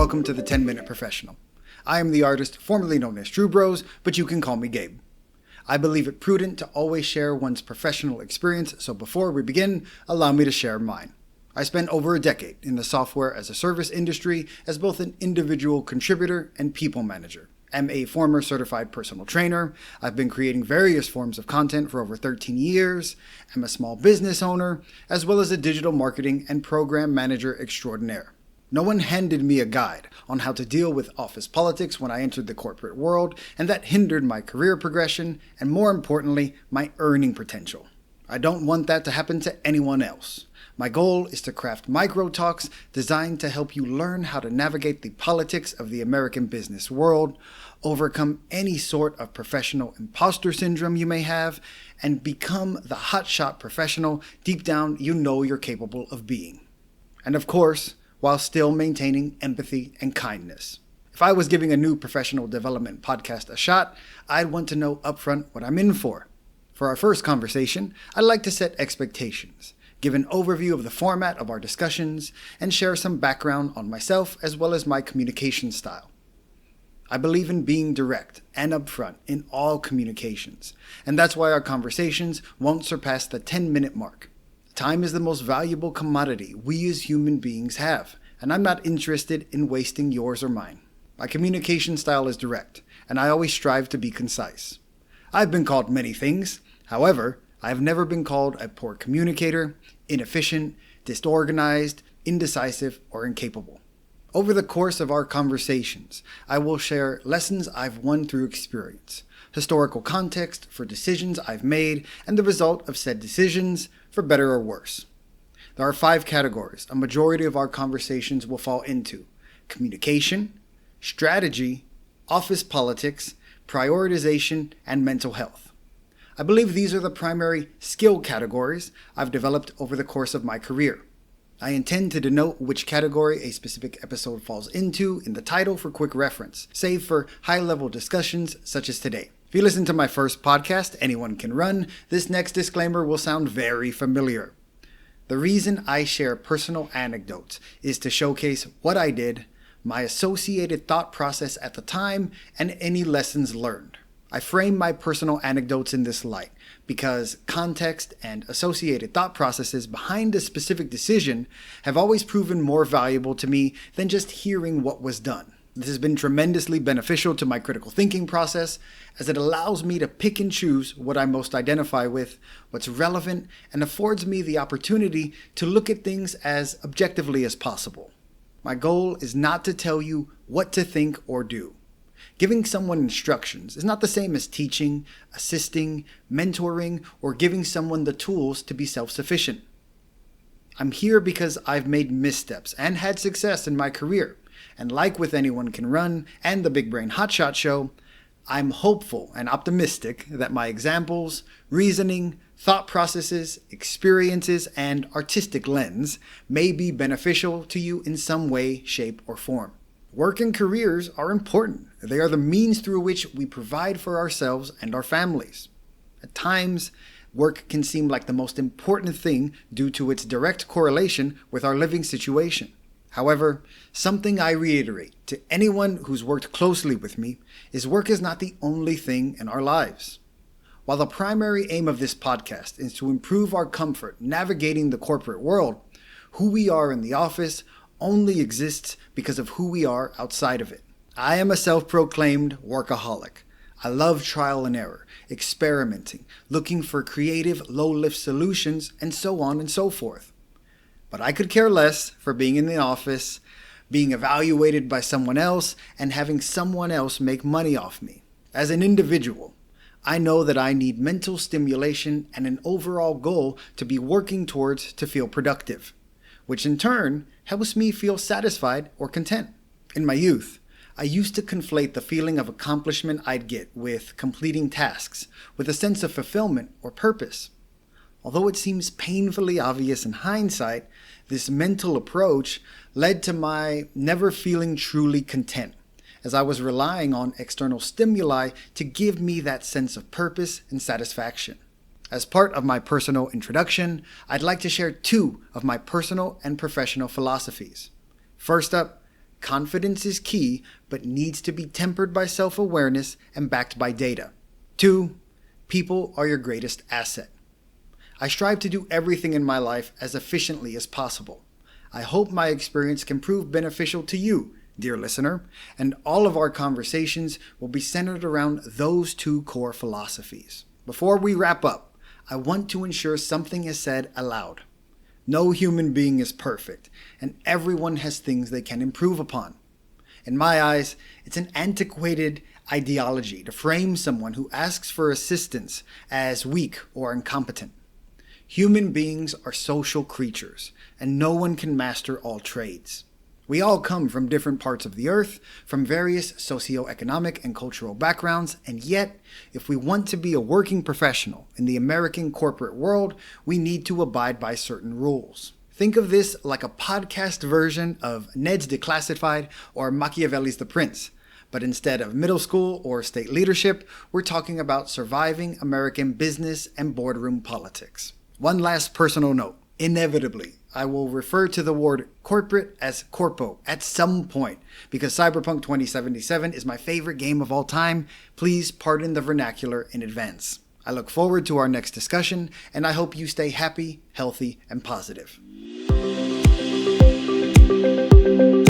welcome to the 10-Minute Professional. I am the artist formerly known as True Bros, but you can call me Gabe. I believe it prudent to always share one's professional experience, so before we begin, allow me to share mine. I spent over a decade in the software as a service industry as both an individual contributor and people manager. I'm a former certified personal trainer. I've been creating various forms of content for over 13 years. I'm a small business owner, as well as a digital marketing and program manager extraordinaire. No one handed me a guide on how to deal with office politics when I entered the corporate world, and that hindered my career progression and, more importantly, my earning potential. I don't want that to happen to anyone else. My goal is to craft micro talks designed to help you learn how to navigate the politics of the American business world, overcome any sort of professional imposter syndrome you may have, and become the hotshot professional deep down you know you're capable of being. And of course, while still maintaining empathy and kindness. If I was giving a new professional development podcast a shot, I'd want to know upfront what I'm in for. For our first conversation, I'd like to set expectations, give an overview of the format of our discussions, and share some background on myself as well as my communication style. I believe in being direct and upfront in all communications, and that's why our conversations won't surpass the 10-minute mark. Time is the most valuable commodity we as human beings have, and I'm not interested in wasting yours or mine. My communication style is direct, and I always strive to be concise. I've been called many things. However, I have never been called a poor communicator, inefficient, disorganized, indecisive, or incapable. Over the course of our conversations, I will share lessons I've won through experience, historical context for decisions I've made, and the result of said decisions, for better or worse. There are 5 categories a majority of our conversations will fall into: communication, strategy, office politics, prioritization, and mental health. I believe these are the primary skill categories I've developed over the course of my career. I intend to denote which category a specific episode falls into in the title for quick reference, save for high-level discussions such as today. If you listen to my first podcast, Anyone Can Run, this next disclaimer will sound very familiar. The reason I share personal anecdotes is to showcase what I did, my associated thought process at the time, and any lessons learned. I frame my personal anecdotes in this light because context and associated thought processes behind a specific decision have always proven more valuable to me than just hearing what was done. This has been tremendously beneficial to my critical thinking process as it allows me to pick and choose what I most identify with, what's relevant, and affords me the opportunity to look at things as objectively as possible. My goal is not to tell you what to think or do. Giving someone instructions is not the same as teaching, assisting, mentoring, or giving someone the tools to be self-sufficient. I'm here because I've made missteps and had success in my career. And like with Anyone Can Run and the Big Brain Hotshot Show, I'm hopeful and optimistic that my examples, reasoning, thought processes, experiences, and artistic lens may be beneficial to you in some way, shape, or form. Work and careers are important. They are the means through which we provide for ourselves and our families. At times, work can seem like the most important thing due to its direct correlation with our living situation. However, something I reiterate to anyone who's worked closely with me is work is not the only thing in our lives. While the primary aim of this podcast is to improve our comfort navigating the corporate world, who we are in the office only exists because of who we are outside of it. I am a self-proclaimed workaholic. I love trial and error, experimenting, looking for creative, low-lift solutions, and so on and so forth. But I could care less for being in the office, being evaluated by someone else, and having someone else make money off me. As an individual, I know that I need mental stimulation and an overall goal to be working towards to feel productive, which in turn helps me feel satisfied or content. In my youth, I used to conflate the feeling of accomplishment I'd get with completing tasks with a sense of fulfillment or purpose. Although it seems painfully obvious in hindsight, this mental approach led to my never feeling truly content, as I was relying on external stimuli to give me that sense of purpose and satisfaction. As part of my personal introduction, I'd like to share 2 of my personal and professional philosophies. First up, Confidence is key, but needs to be tempered by self-awareness and backed by data. 2. People are your greatest asset. I strive to do everything in my life as efficiently as possible. I hope my experience can prove beneficial to you, dear listener, and all of our conversations will be centered around those two core philosophies. Before we wrap up, I want to ensure something is said aloud. No human being is perfect, and everyone has things they can improve upon. In my eyes, it's an antiquated ideology to frame someone who asks for assistance as weak or incompetent. Human beings are social creatures, and no one can master all trades. We all come from different parts of the earth, from various socioeconomic and cultural backgrounds, and yet, if we want to be a working professional in the American corporate world, we need to abide by certain rules. Think of this like a podcast version of Ned's Declassified or Machiavelli's The Prince. But instead of middle school or state leadership, we're talking about surviving American business and boardroom politics. One last personal note. Inevitably, I will refer to the word corporate as corpo at some point because Cyberpunk 2077 is my favorite game of all time. Please pardon the vernacular in advance. I look forward to our next discussion, and I hope you stay happy, healthy, and positive.